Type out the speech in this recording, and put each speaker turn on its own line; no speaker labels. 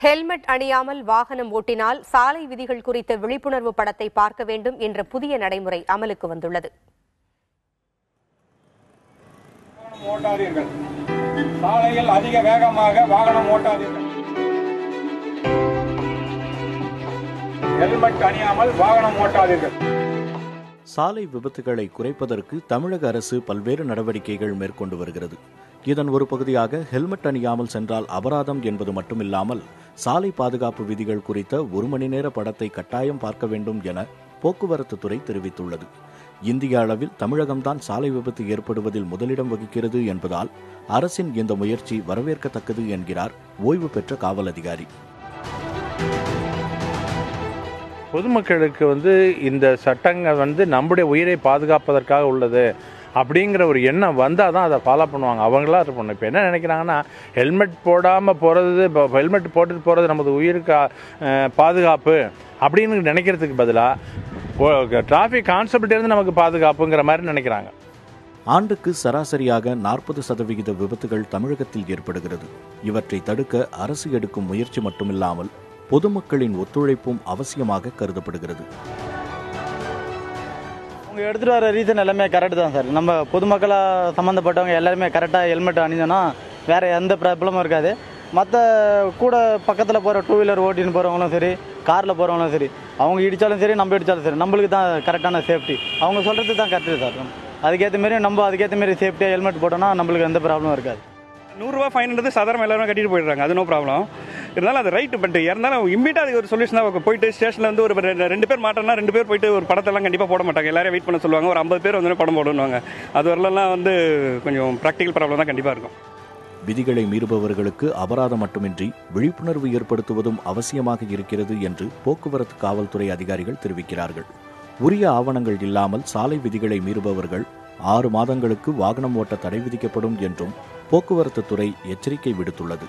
Helmet அணியாமல் வாகனம் ஓட்டினால் சாலை விதிகள் குறித்த விழிப்புணர்வு படத்தை பார்க்க வேண்டும் என்ற புதிய நடைமுறை அமலுக்கு வந்துள்ளது.
சாலையில் அதிக வேகமாக வாகனம் ஓட்டாதீர்கள். ஹெல்மெட் அணியாமல் வாகனம் ஓட்டாதீர்கள்.
சாலை விபத்துகளை குறைப்பதற்கு தமிழக அரசு பல்வேறு நடவடிக்கைகள் மேற்கொண்டு வருகிறது. இதன் ஒரு பகுதியாக ஹெல்மெட் அணியாமல் சென்றால் அபராதம் என்பது மட்டுமில்லாமல் சாலை பாதுகாப்பு விதிகள் குறித்த 1 மணி நேர படத்தை கட்டாயம் பார்க்க வேண்டும் என போக்குவரத்து துறை தெரிவித்துள்ளது. இந்திய அளவில் தமிழகம்தான் சாலை விபத்து ஏற்படுவதில் முதலிடம் வகிக்கிறது என்பதால் அரசின் இந்த முயற்சி வரவேற்கத்தக்கது என்கிறார் ஓய்வு பெற்ற காவல் அதிகாரி.
பொதுமக்களுக்கு இந்த சட்டங்கள் நம்முடைய உயிரை பாதுகாப்பதற்காக உள்ளது அப்படிங்கிற ஒரு எண்ணம் வந்தால் தான் அதை ஃபாலோ பண்ணுவாங்க. அவங்களாம் இது பண்ணணும். இப்போ என்ன நினைக்கிறாங்கன்னா, ஹெல்மெட் போடாமல் போகிறது, இப்போ ஹெல்மெட் போட்டுட்டு போகிறது நமது உயிருக்கு பாதுகாப்பு அப்படின்னு நினைக்கிறதுக்கு பதிலாக டிராஃபிக் கான்ஸ்டபிள்கிட்டேருந்து நமக்கு பாதுகாப்புங்கிற மாதிரி நினைக்கிறாங்க.
ஆண்டுக்கு சராசரியாக 40% விபத்துகள் தமிழகத்தில் ஏற்படுகிறது. இவற்றை தடுக்க அரசு எடுக்கும் முயற்சி மட்டுமில்லாமல் பொதுமக்களின் ஒத்துழைப்பும் அவசியமாக கருதப்படுகிறது.
அவங்க எடுத்துகிட்டு வர ரீசன் எல்லாமே கரெக்டு தான் சார். நம்ம பொதுமக்களாக சம்மந்தப்பட்டவங்க எல்லாருமே கரெக்டாக ஹெல்மெட் அணிஞ்சோன்னா வேறு எந்த ப்ராப்ளமும் இருக்காது. மற்ற கூட பக்கத்தில் போகிற 2 வீலர் ஓட்டின்னு போகிறவங்களும் சரி, காரில் போகிறவங்களும் சரி, அவங்க இடித்தாலும் சரி, நம்ம இடித்தாலும் சரி, நம்மளுக்கு தான் கரெக்டான சேஃப்டி. அவங்க சொல்கிறது தான் கரெக்டு சார். அதுக்கேற்ற மாரி சேஃப்டியாக ஹெல்மெட் போட்டோன்னா நம்மளுக்கு எந்த ப்ராப்ளமும் இருக்காது.
100 ரூபா ஃபைன்ன்றது சாதாரண எல்லாரும் கட்டிட்டு போயிடுறாங்க, அது நோ ப்ராப்ளம். இருந்தாலும் அது ரைட்டு, பட் இருந்தாலும் இம்மீடியட் அது ஒரு சொல்யூஷன் தான். போயிட்டு ஸ்டேஷனில் ஒரு 2 பேர் மாட்டோம்னா 2 பேர் போயிட்டு ஒரு படத்தெல்லாம் கண்டிப்பாக போட மாட்டாங்க. எல்லாரும் வெயிட் பண்ண சொல்லுவாங்க. ஒரு 50 பேர் படம் போடணுவாங்க. அது வரலாம் கொஞ்சம் ப்ராக்டிக்கல் ப்ராப்ளம் தான் கண்டிப்பாக இருக்கும்.
விதிகளை மீறுபவர்களுக்கு அபராதம் மட்டுமின்றி விழிப்புணர்வு ஏற்படுத்துவதும் அவசியமாக இருக்கிறது என்று போக்குவரத்து காவல்துறை அதிகாரிகள் தெரிவிக்கிறார்கள். உரிய ஆவணங்கள் இல்லாமல் சாலை விதிகளை மீறுபவர்கள் 6 மாதங்களுக்கு வாகனம் ஓட்ட தடை விதிக்கப்படும் என்றும் போக்குவரத்து துறை எச்சரிக்கை விடுத்துள்ளது.